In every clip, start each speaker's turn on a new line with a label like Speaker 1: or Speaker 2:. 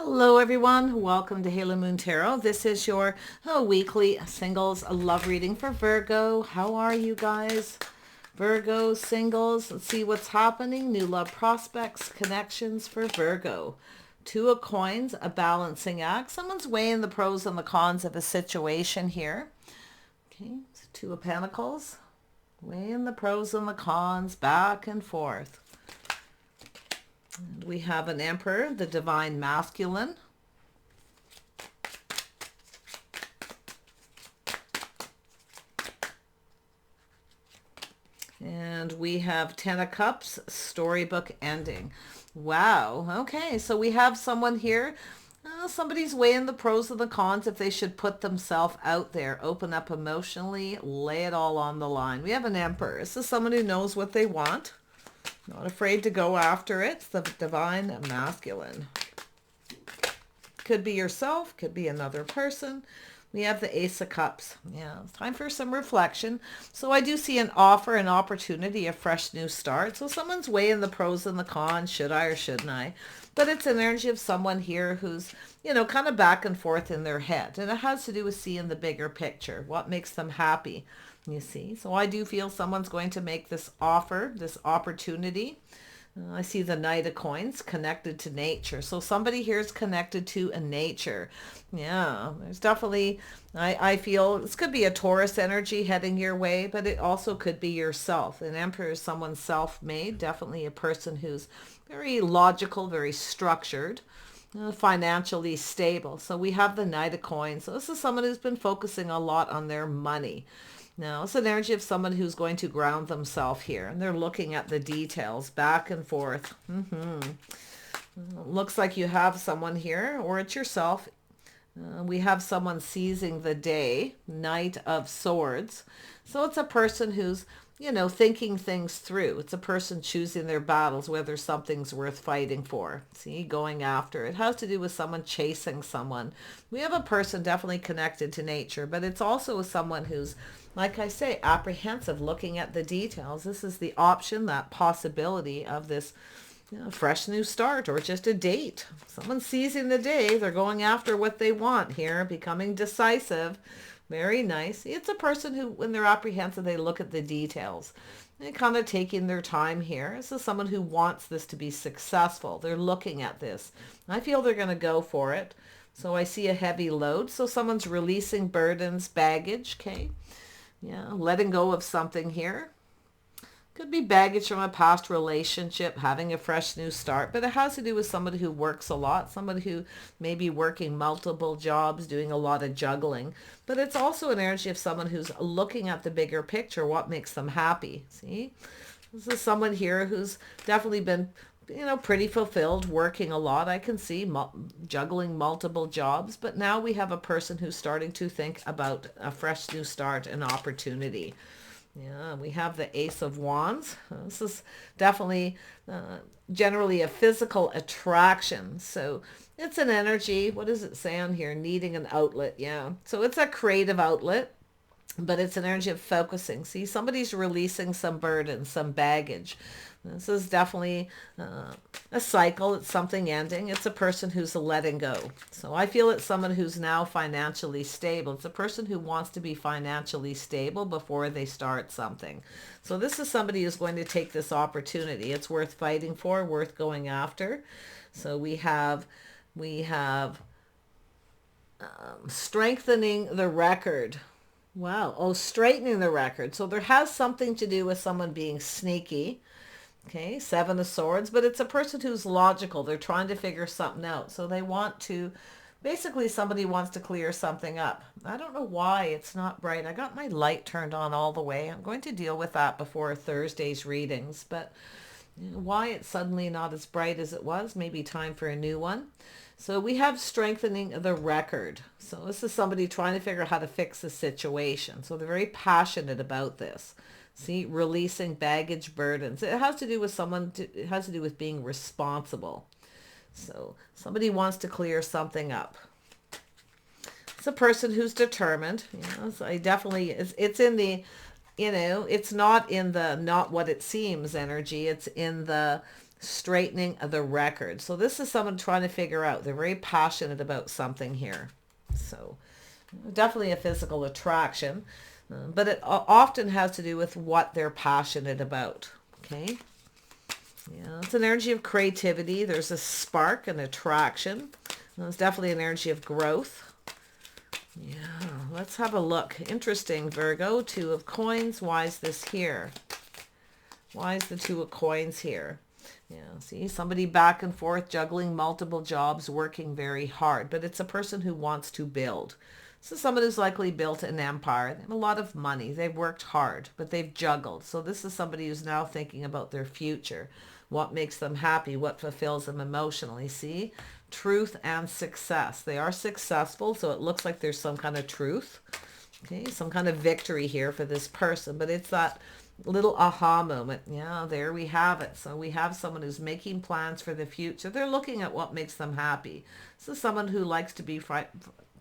Speaker 1: Hello everyone, welcome to Halo Moon Tarot. This is your weekly singles love reading for Virgo. How are you guys? Virgo singles, let's see what's happening. New love prospects, connections for Virgo. Two of coins, a balancing act. Someone's weighing the pros and the cons of a situation here. Okay, so two of pentacles, weighing the pros and the cons, back and forth. And we have an emperor, the divine masculine. And we have 10 of cups, storybook ending. Wow. Okay, so we have someone here. Somebody's weighing the pros and the cons if they should put themselves out there, open up emotionally, lay it all on the line. We have an emperor. This is someone who knows what they want. Not afraid to go after it. It's the divine masculine. Could be yourself, could be another person. We have the Ace of Cups. Yeah, it's time for some reflection. So I do see an offer, an opportunity, a fresh new start. So someone's weighing the pros and the cons. Should I or shouldn't I? But it's an energy of someone here who's, kind of back and forth in their head. And it has to do with seeing the bigger picture. What makes them happy? You see, so I do feel someone's going to make this offer, this opportunity. I see the Knight of Coins connected to nature. So somebody here is connected to a nature. Yeah, there's definitely, I feel this could be a Taurus energy heading your way, but it also could be yourself. An emperor is someone self-made, definitely a person who's very logical, very structured. Financially stable. So we have the Knight of Coins. So this is someone who's been focusing a lot on their money. Now, it's an energy of someone who's going to ground themselves here. And they're looking at the details back and forth. Looks like you have someone here, or it's yourself. We have someone seizing the day, Knight of Swords. So it's a person who's, thinking things through. It's a person choosing their battles, whether something's worth fighting for. See, going after. It has to do with someone chasing someone. We have a person definitely connected to nature, but it's also someone who's, like I say, apprehensive, looking at the details. This is the option, that possibility of this fresh new start or just a date. Someone's seizing the day. They're going after what they want here, becoming decisive. Very nice. It's a person who, when they're apprehensive, they look at the details. They're kind of taking their time here. This is someone who wants this to be successful. They're looking at this. I feel they're going to go for it. So I see a heavy load. So someone's releasing burdens, baggage. Okay. Yeah, letting go of something here. Could be baggage from a past relationship, having a fresh new start, but it has to do with somebody who works a lot, somebody who may be working multiple jobs, doing a lot of juggling. But it's also an energy of someone who's looking at the bigger picture, what makes them happy. See, this is someone here who's definitely been, pretty fulfilled, working a lot. I can see juggling multiple jobs, but now we have a person who's starting to think about a fresh new start, an opportunity. Yeah, we have the Ace of Wands. This is definitely generally a physical attraction. So it's an energy. What does it say on here? Needing an outlet. Yeah. So it's a creative outlet, but it's an energy of focusing. See, somebody's releasing some burden, some baggage. This is definitely a cycle. It's something ending. It's a person who's letting go. So I feel it's someone who's now financially stable. It's a person who wants to be financially stable before they start something. So this is somebody who's going to take this opportunity. It's worth fighting for, worth going after. So we have strengthening the record. Wow. Oh, straightening the record. So there has something to do with someone being sneaky. Okay, Seven of Swords, but it's a person who's logical. They're trying to figure something out. So they want to, basically somebody wants to clear something up. I don't know why it's not bright. I got my light turned on all the way. I'm going to deal with that before Thursday's readings, but why it's suddenly not as bright as it was, maybe time for a new one. So we have strengthening the record. So this is somebody trying to figure out how to fix the situation. So they're very passionate about this. See, releasing baggage, burdens. It has to do with it has to do with being responsible. So somebody wants to clear something up. It's a person who's determined. So I definitely, it's in the, it's not in the not what it seems energy. It's in the straightening the record. So this is someone trying to figure out. They're very passionate about something here. So definitely a physical attraction, but it often has to do with what they're passionate about. Okay. Yeah, it's an energy of creativity. There's a spark and attraction. It's definitely an energy of growth. Yeah, let's have a look. Interesting, Virgo. Two of Coins. Why is this here? Why is the Two of Coins here? Yeah, see, somebody back and forth, juggling multiple jobs, working very hard. But it's a person who wants to build. So someone who's likely built an empire. They have a lot of money. They've worked hard, but they've juggled. So this is somebody who's now thinking about their future. What makes them happy? What fulfills them emotionally? See? Truth and success. They are successful, so it looks like there's some kind of truth. Okay, some kind of victory here for this person. But it's that little aha moment. Yeah, there we have it. So we have someone who's making plans for the future. They're looking at what makes them happy. This is someone who likes to be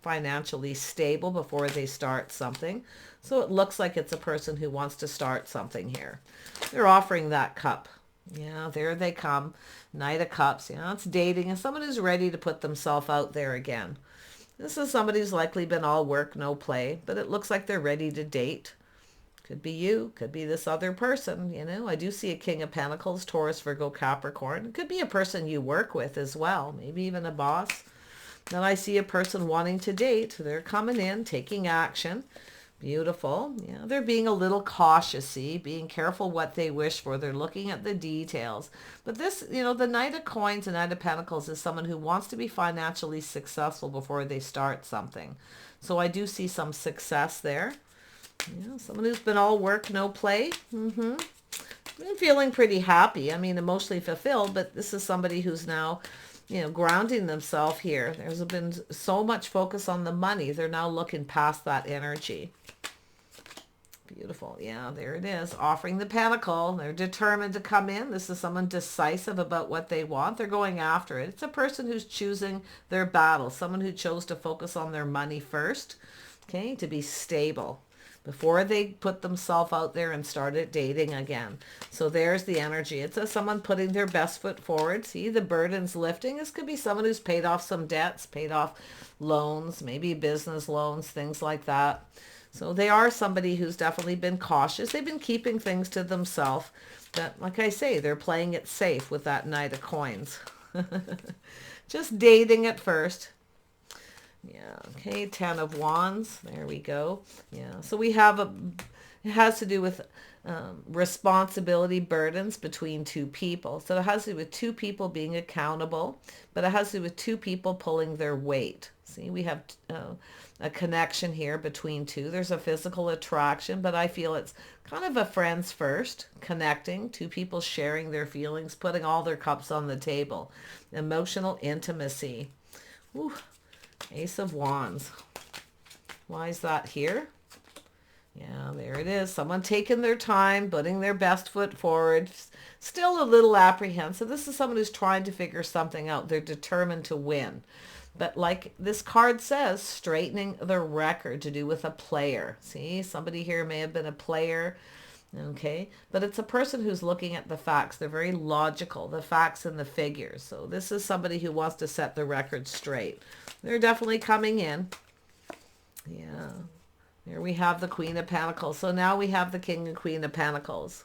Speaker 1: financially stable before they start something. So it looks like it's a person who wants to start something here. They're offering that cup. Yeah, there they come. Knight of Cups. Yeah, it's dating and someone who's ready to put themselves out there again. This is somebody who's likely been all work, no play, but it looks like they're ready to date. Could be you, could be this other person, you know. I do see a King of Pentacles, Taurus, Virgo, Capricorn. It could be a person you work with as well, maybe even a boss. Then I see a person wanting to date. They're coming in, taking action. Beautiful. Yeah, they're being a little cautious, see, being careful what they wish for. They're looking at the details. But this, you know, the Knight of Coins and Knight of Pentacles is someone who wants to be financially successful before they start something. So I do see some success there. Yeah, someone who's been all work, no play. Been feeling pretty happy. I mean, emotionally fulfilled, but this is somebody who's now, you know, grounding themselves here. There's been so much focus on the money. They're now looking past that energy. Beautiful. Yeah, there it is. Offering the Pentacle. They're determined to come in. This is someone decisive about what they want. They're going after it. It's a person who's choosing their battle. Someone who chose to focus on their money first. Okay, to be stable before they put themselves out there and started dating again. So there's the energy. It's someone putting their best foot forward. See, the burden's lifting. This could be someone who's paid off some debts, paid off loans, maybe business loans, things like that. So they are somebody who's definitely been cautious. They've been keeping things to themselves. But like I say, they're playing it safe with that Knight of Coins. Just dating at first. Yeah, okay, Ten of Wands. There we go. Yeah, so we have it has to do with responsibility burdens between two people. So it has to do with two people being accountable, but it has to do with two people pulling their weight. See, we have a connection here between two. There's a physical attraction, but I feel it's kind of a friends first, connecting, two people sharing their feelings, putting all their cups on the table. Emotional intimacy. Ooh. Ace of Wands. Why is that here? Yeah, there it is. Someone taking their time, putting their best foot forward. Still a little apprehensive. This is someone who's trying to figure something out. They're determined to win. But like this card says, straightening the record, to do with a player. See, somebody here may have been a player. Okay, but it's a person who's looking at the facts. They're very logical, the facts and the figures. So this is somebody who wants to set the record straight. They're definitely coming in. Yeah, here we have the Queen of Pentacles. So now we have the King and Queen of Pentacles.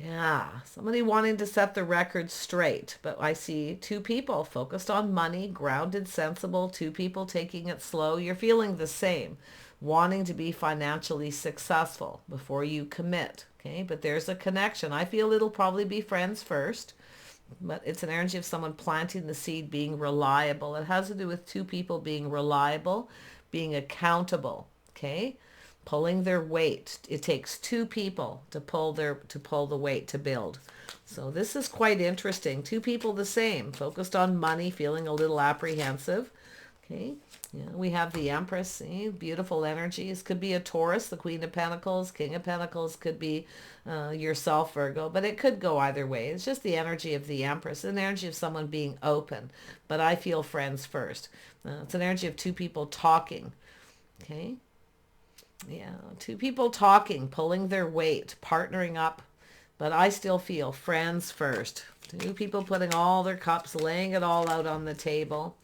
Speaker 1: Yeah, somebody wanting to set the record straight. But I see two people focused on money, grounded, sensible, two people taking it slow. You're feeling the same, wanting to be financially successful before you commit. Okay, but there's a connection. I feel it'll probably be friends first, but it's an energy of someone planting the seed, being reliable. It has to do with two people being reliable, being accountable. Okay, pulling their weight. It takes two people to pull the weight to build. So this is quite interesting. Two people the same, focused on money, feeling a little apprehensive. Okay, yeah, we have the Empress. See, beautiful energies. Could be a Taurus, the Queen of Pentacles, King of Pentacles. Could be yourself, Virgo, but it could go either way. It's just the energy of the Empress, an energy of someone being open. But I feel friends first. It's an energy of two people talking. Okay. Yeah, two people talking, pulling their weight, partnering up, But I still feel friends first. Two people putting all their cups, laying it all out on the table.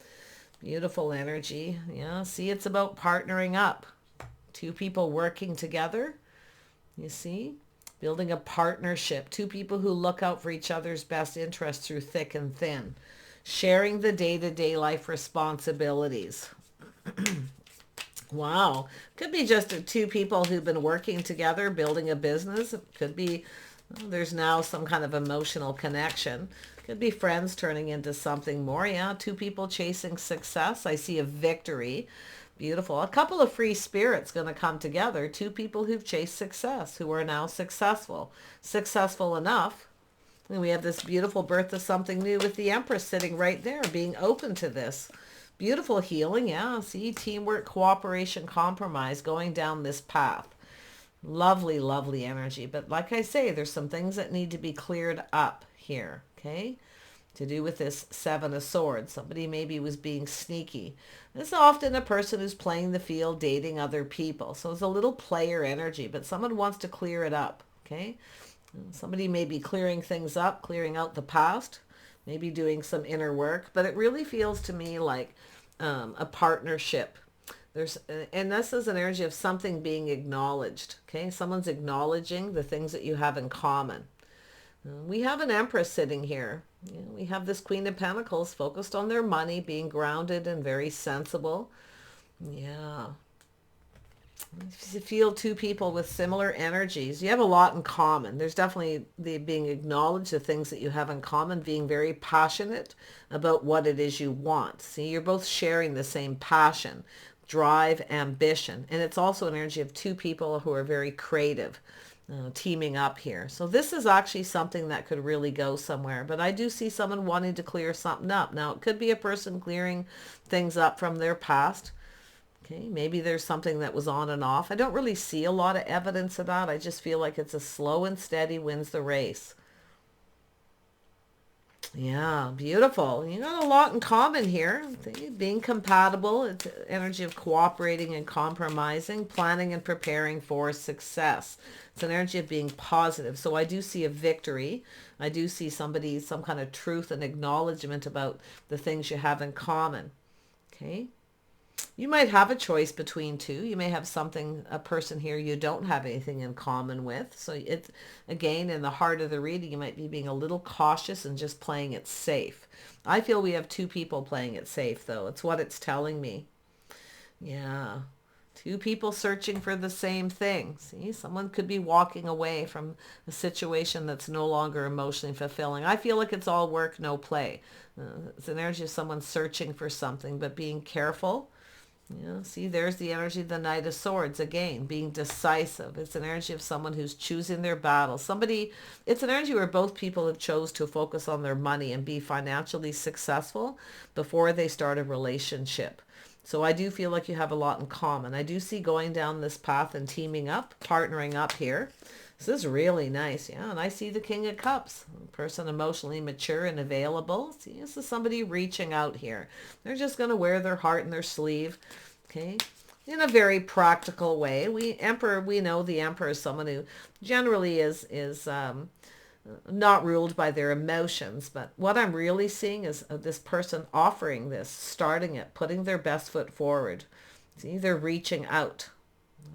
Speaker 1: Beautiful energy. Yeah, see, it's about partnering up. Two people working together. You see? Building a partnership. Two people who look out for each other's best interests through thick and thin. Sharing the day-to-day life responsibilities. Wow. Could be just two people who've been working together, building a business. It could be there's now some kind of emotional connection. Could be friends turning into something more. Yeah, two people chasing success. I see a victory. Beautiful. A couple of free spirits going to come together. Two people who've chased success, who are now successful. Successful enough. And we have this beautiful birth of something new with the Empress sitting right there, being open to this. Beautiful healing. Yeah, see, teamwork, cooperation, compromise, going down this path. Lovely, lovely energy. But like I say, there's some things that need to be cleared up here, okay? To do with this Seven of Swords. Somebody maybe was being sneaky. This is often a person who's playing the field, dating other people. So it's a little player energy, but someone wants to clear it up, okay? Somebody may be clearing things up, clearing out the past, maybe doing some inner work, but it really feels to me like a partnership. And this is an energy of something being acknowledged. Okay, someone's acknowledging the things that you have in common. We have an Empress sitting here. We have this Queen of Pentacles focused on their money, being grounded and very sensible. Yeah. You feel two people with similar energies. You have a lot in common. There's definitely the being acknowledged, the things that you have in common, being very passionate about what it is you want. See, you're both sharing the same passion, drive, ambition. And it's also an energy of two people who are very creative, teaming up here. So this is actually something that could really go somewhere. But I do see someone wanting to clear something up. Now, it could be a person clearing things up from their past. Okay, maybe there's something that was on and off. I don't really see a lot of evidence of that. I just feel like it's a slow and steady wins the race. Yeah, beautiful. You got a lot in common here. Being compatible, it's energy of cooperating and compromising, planning and preparing for success. It's an energy of being positive. So I do see a victory. I do see somebody, some kind of truth and acknowledgement about the things you have in common. Okay. You might have a choice between two. You may have a person here you don't have anything in common with. So it's, again, in the heart of the reading, you might be being a little cautious and just playing it safe. I feel we have two people playing it safe, though. It's what it's telling me. Yeah. Two people searching for the same thing. See, someone could be walking away from a situation that's no longer emotionally fulfilling. I feel like it's all work, no play. It's an energy of someone searching for something, but being careful. Yeah, see, there's the energy of the Knight of Swords again, being decisive. It's an energy of someone who's choosing their battle. It's an energy where both people have chose to focus on their money and be financially successful before they start a relationship. So I do feel like you have a lot in common. I do see going down this path and teaming up, partnering up here. This is really nice. Yeah, and I see the King of Cups, a person emotionally mature and available. See, this is somebody reaching out here. They're just going to wear their heart in their sleeve, okay, in a very practical way. We know the Emperor is someone who generally is not ruled by their emotions. But what I'm really seeing is this person offering this, starting it, putting their best foot forward. See, they're reaching out.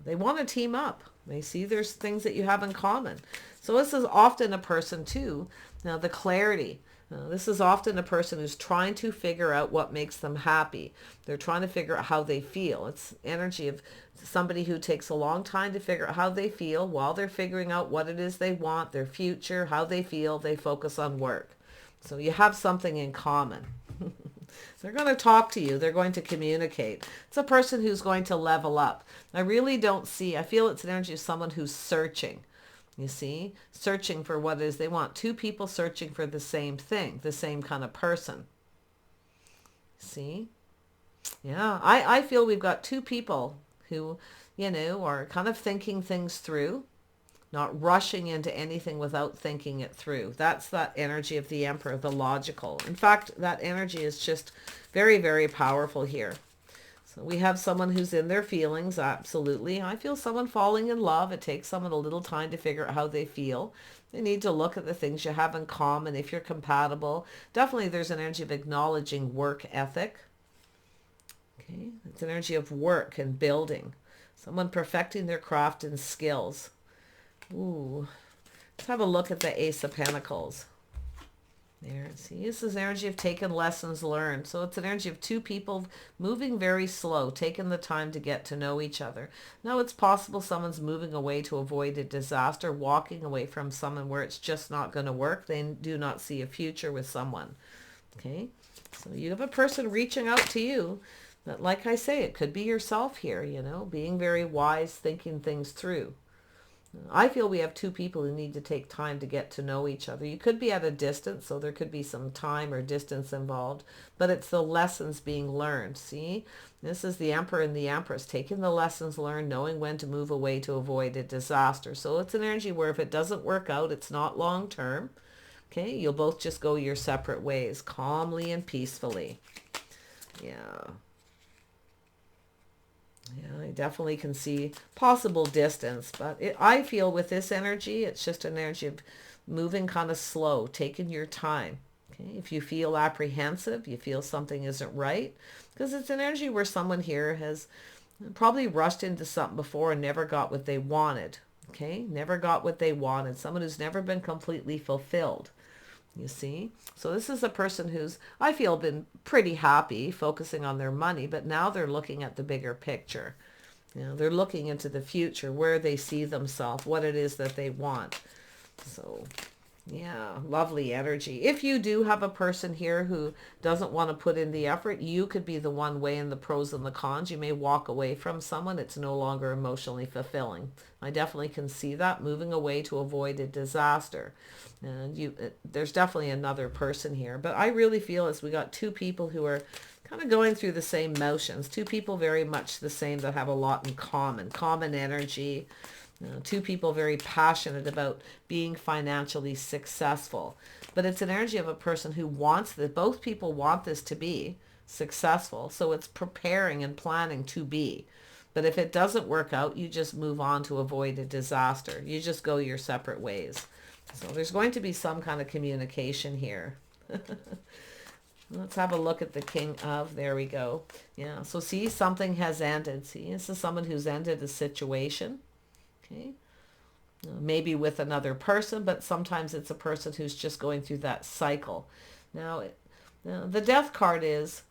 Speaker 1: They want to team up. They see there's things that you have in common. So this is often a person too. Now the clarity. This is often a person who's trying to figure out what makes them happy. They're trying to figure out how they feel. It's energy of somebody who takes a long time to figure out how they feel while they're figuring out what it is they want, their future, how they feel. They focus on work. So you have something in common. They're going to talk to you. They're going to communicate. It's a person who's going to level up. I feel it's an energy of someone who's searching. You see, searching for what it is they want. Two people searching for the same thing, the same kind of person. See? Yeah, I feel we've got two people who, are kind of thinking things through, not rushing into anything without thinking it through. That's that energy of the Emperor, the logical. In fact, that energy is just very, very powerful here. So we have someone who's in their feelings, absolutely. I feel someone falling in love. It takes someone a little time to figure out how they feel. They need to look at the things you have in common, if you're compatible. Definitely there's an energy of acknowledging work ethic. Okay, it's an energy of work and building. Someone perfecting their craft and skills. Ooh, let's have a look at the Ace of Pentacles. There, see, this is energy of taking lessons learned. So it's an energy of two people moving very slow, taking the time to get to know each other. Now it's possible someone's moving away to avoid a disaster, walking away from someone where it's just not going to work. They do not see a future with someone. Okay, so you have a person reaching out to you. But like I say, it could be yourself here, you know, being very wise, thinking things through. I feel we have two people who need to take time to get to know each other. You could be at a distance, so there could be some time or distance involved, but it's the lessons being learned. See, this is the Emperor and the Empress, taking the lessons learned, knowing when to move away to avoid a disaster. So it's an energy where if it doesn't work out, it's not long term. Okay, you'll both just go your separate ways, calmly and peacefully. Yeah. Yeah, I definitely can see possible distance, but I feel with this energy, it's just an energy of moving kind of slow, taking your time. Okay, if you feel apprehensive, you feel something isn't right, because it's an energy where someone here has probably rushed into something before and never got what they wanted. Okay, never got what they wanted. Someone who's never been completely fulfilled. You see? So this is a person who's, I feel, been pretty happy focusing on their money, but now they're looking at the bigger picture. You know, they're looking into the future, where they see themselves, what it is that they want. So, yeah, lovely energy. If you do have a person here who doesn't want to put in the effort, you could be the one weighing the pros and the cons. You may walk away from someone. It's no longer emotionally fulfilling. I definitely can see that, moving away to avoid a disaster. And there's definitely another person here. But I really feel as we got two people who are kind of going through the same motions. Two people very much the same that have a lot in common. Common energy. Two people very passionate about being financially successful. But it's an energy of a person who wants that. Both people want this to be successful. So it's preparing and planning to be. But if it doesn't work out, you just move on to avoid a disaster. You just go your separate ways. So there's going to be some kind of communication here. Let's have a look at the King of, there we go. Yeah, so see, something has ended. See, this is someone who's ended a situation. Okay, maybe with another person, but sometimes it's a person who's just going through that cycle. Now, the Death card is,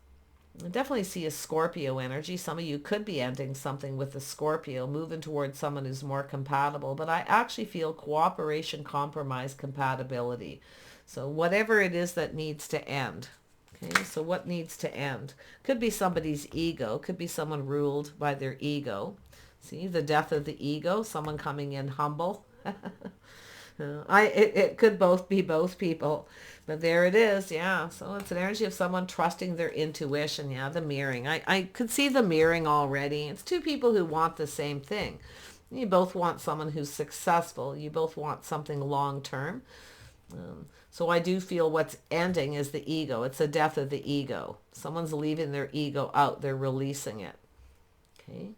Speaker 1: I definitely see a Scorpio energy. Some of you could be ending something with a Scorpio, moving towards someone who's more compatible, but I actually feel cooperation, compromise, compatibility. So whatever it is that needs to end. Okay, so what needs to end? Could be somebody's ego, could be someone ruled by their ego. See, the death of the ego, someone coming in humble. It could both be both people, but there it is. Yeah, so it's an energy of someone trusting their intuition. Yeah, the mirroring. I could see the mirroring already. It's two people who want the same thing. You both want someone who's successful. You both want something long term. So I do feel what's ending is the ego. It's the death of the ego. Someone's leaving their ego out. They're releasing it. Okay.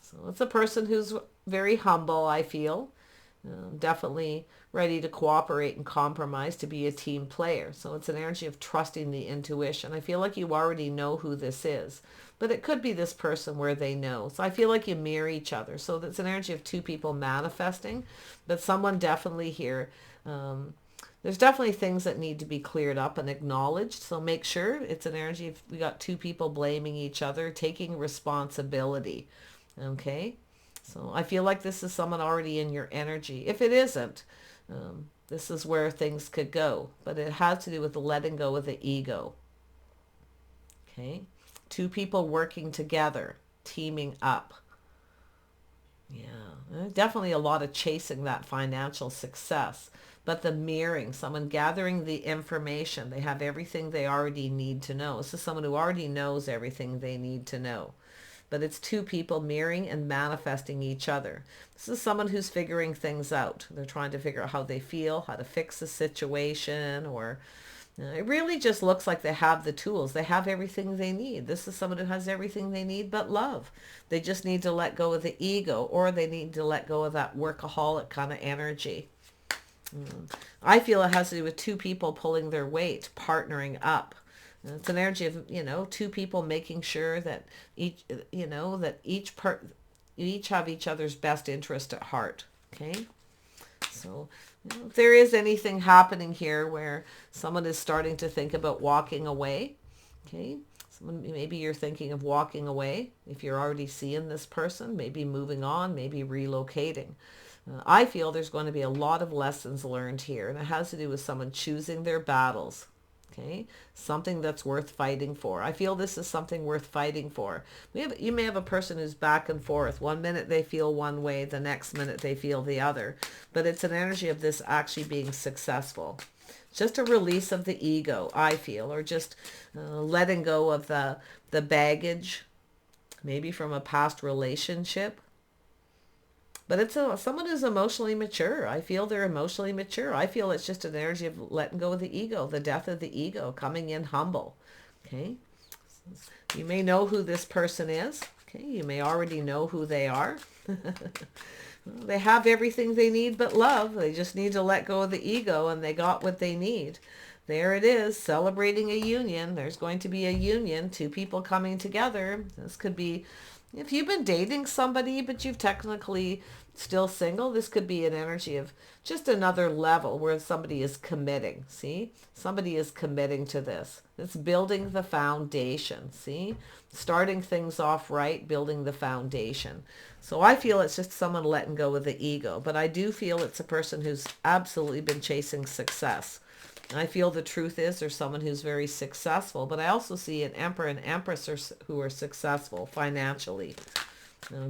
Speaker 1: So it's a person who's very humble, I feel. Definitely ready to cooperate and compromise, to be a team player. So it's an energy of trusting the intuition. I feel like you already know who this is, but it could be this person where they know. So I feel like you mirror each other. So that's an energy of two people manifesting, but someone definitely here. There's definitely things that need to be cleared up and acknowledged. So make sure it's an energy of we got two people blaming each other, taking responsibility. Okay, so I feel like this is someone already in your energy. If it isn't, this is where things could go. But it has to do with letting go of the ego. Okay, two people working together, teaming up. Yeah, definitely a lot of chasing that financial success. But the mirroring, someone gathering the information. They have everything they already need to know. This is someone who already knows everything they need to know. But it's two people mirroring and manifesting each other. This is someone who's figuring things out. They're trying to figure out how they feel, how to fix the situation, or It really just looks like they have the tools. They have everything they need. This is someone who has everything they need but love. They just need to let go of the ego, or they need to let go of that workaholic kind of energy. I feel it has to do with two people pulling their weight, partnering up. And it's an energy of, two people making sure that each have each other's best interest at heart. Okay? So, if there is anything happening here where someone is starting to think about walking away, okay? Maybe you're thinking of walking away. If you're already seeing this person, maybe moving on, maybe relocating. I feel there's going to be a lot of lessons learned here, and it has to do with someone choosing their battles. Okay, something that's worth fighting for. I feel this is something worth fighting for. You may have a person who's back and forth. One minute they feel one way, the next minute they feel the other. But it's an energy of this actually being successful. Just a release of the ego, I feel, or just letting go of the baggage, maybe from a past relationship. But it's someone who's emotionally mature. I feel they're emotionally mature. I feel it's just an energy of letting go of the ego, the death of the ego, coming in humble. Okay. You may know who this person is. Okay. You may already know who they are. They have everything they need but love. They just need to let go of the ego, and they got what they need. There it is, celebrating a union. There's going to be a union, two people coming together. This could be, if you've been dating somebody, but you've technically still single, this could be an energy of just another level where somebody is committing. See? Somebody is committing to this. It's building the foundation. See? Starting things off right, building the foundation. So I feel it's just someone letting go of the ego. But I do feel it's a person who's absolutely been chasing success. I feel the truth is there's someone who's very successful, but I also see an emperor and empress who are successful financially,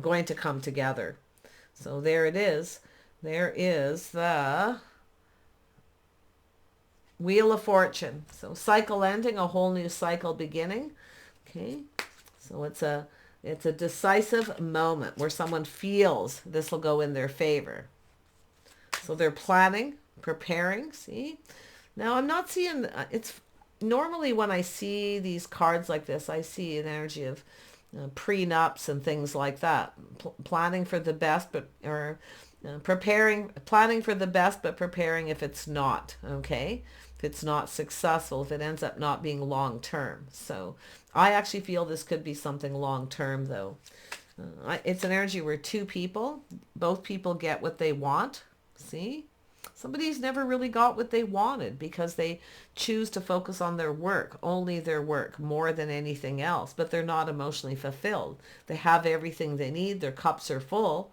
Speaker 1: going to come together. So there it is. There is the Wheel of Fortune. So cycle ending, a whole new cycle beginning. Okay. So it's a decisive moment where someone feels this will go in their favor. So they're planning, preparing, see? Now, I'm not seeing, it's normally when I see these cards like this, I see an energy of prenups and things like that. Planning for the best, planning for the best, but preparing if it's not, okay? If it's not successful, if it ends up not being long-term. So I actually feel this could be something long-term, though. It's an energy where both people get what they want, see? Somebody's never really got what they wanted because they choose to focus on their work, only their work, more than anything else. But they're not emotionally fulfilled. They have everything they need. Their cups are full,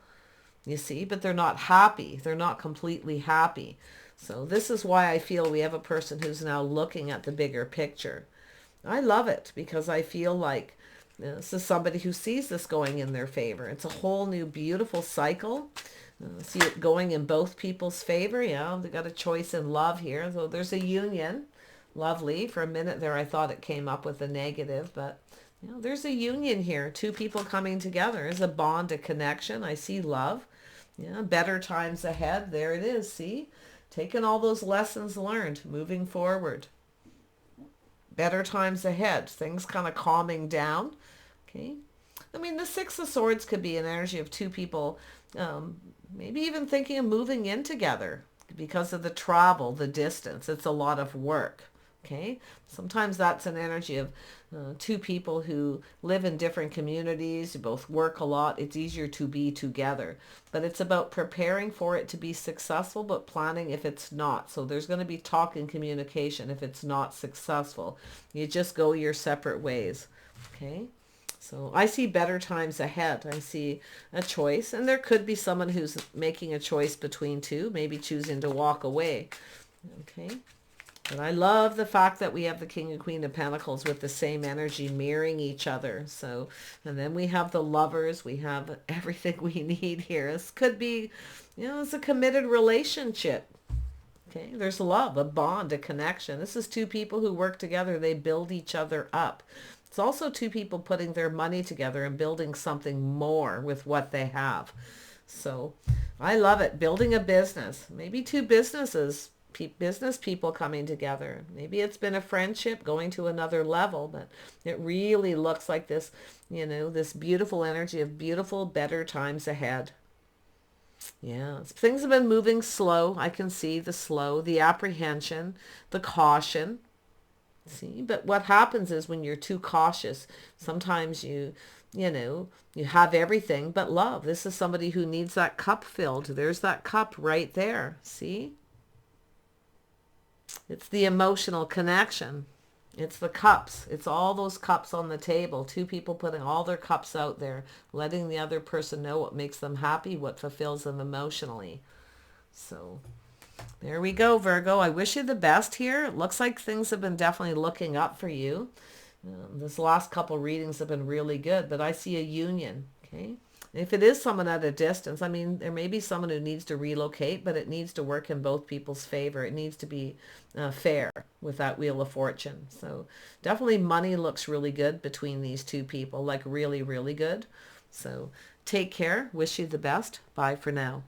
Speaker 1: you see, but they're not happy. They're not completely happy. So this is why I feel we have a person who's now looking at the bigger picture. I love it because I feel like this is somebody who sees this going in their favor. It's a whole new beautiful cycle. See it going in both people's favor. Yeah, they got a choice in love here. So there's a union. Lovely. For a minute there, I thought it came up with a negative, but there's a union here. Two people coming together. There's a bond, a connection. I see love. Yeah, better times ahead. There it is. See? Taking all those lessons learned, moving forward. Better times ahead. Things kind of calming down. Okay. I mean, the Six of Swords could be an energy of two people maybe even thinking of moving in together because of the travel, the distance. It's a lot of work. Okay. Sometimes that's an energy of two people who live in different communities, who both work a lot. It's easier to be together, but it's about preparing for it to be successful, but planning if it's not. So there's going to be talk and communication if it's not successful. You just go your separate ways. Okay. So I see better times ahead. I see a choice, and there could be someone who's making a choice between two, maybe choosing to walk away. Okay. But I love the fact that we have the King and Queen of Pentacles with the same energy mirroring each other. So, and then we have the Lovers. We have everything we need here. This could be, it's a committed relationship. Okay. There's love, a bond, a connection. This is two people who work together. They build each other up. It's also two people putting their money together and building something more with what they have. So I love it. Building a business, maybe two businesses business people coming together. Maybe it's been a friendship going to another level, but it really looks like this, this beautiful energy of beautiful, better times ahead. Yeah, things have been moving slow. I can see the slow, the apprehension, the caution. See, but what happens is when you're too cautious, sometimes you have everything but love. This is somebody who needs that cup filled. There's that cup right there. See? It's the emotional connection. It's the cups. It's all those cups on the table. Two people putting all their cups out there, letting the other person know what makes them happy, what fulfills them emotionally. So there we go, Virgo. I wish you the best here. It looks like things have been definitely looking up for you. This last couple readings have been really good, but I see a union. Okay. If it is someone at a distance, I mean, there may be someone who needs to relocate, but it needs to work in both people's favor. It needs to be fair with that Wheel of Fortune. So definitely money looks really good between these two people, like really, really good. So take care. Wish you the best. Bye for now.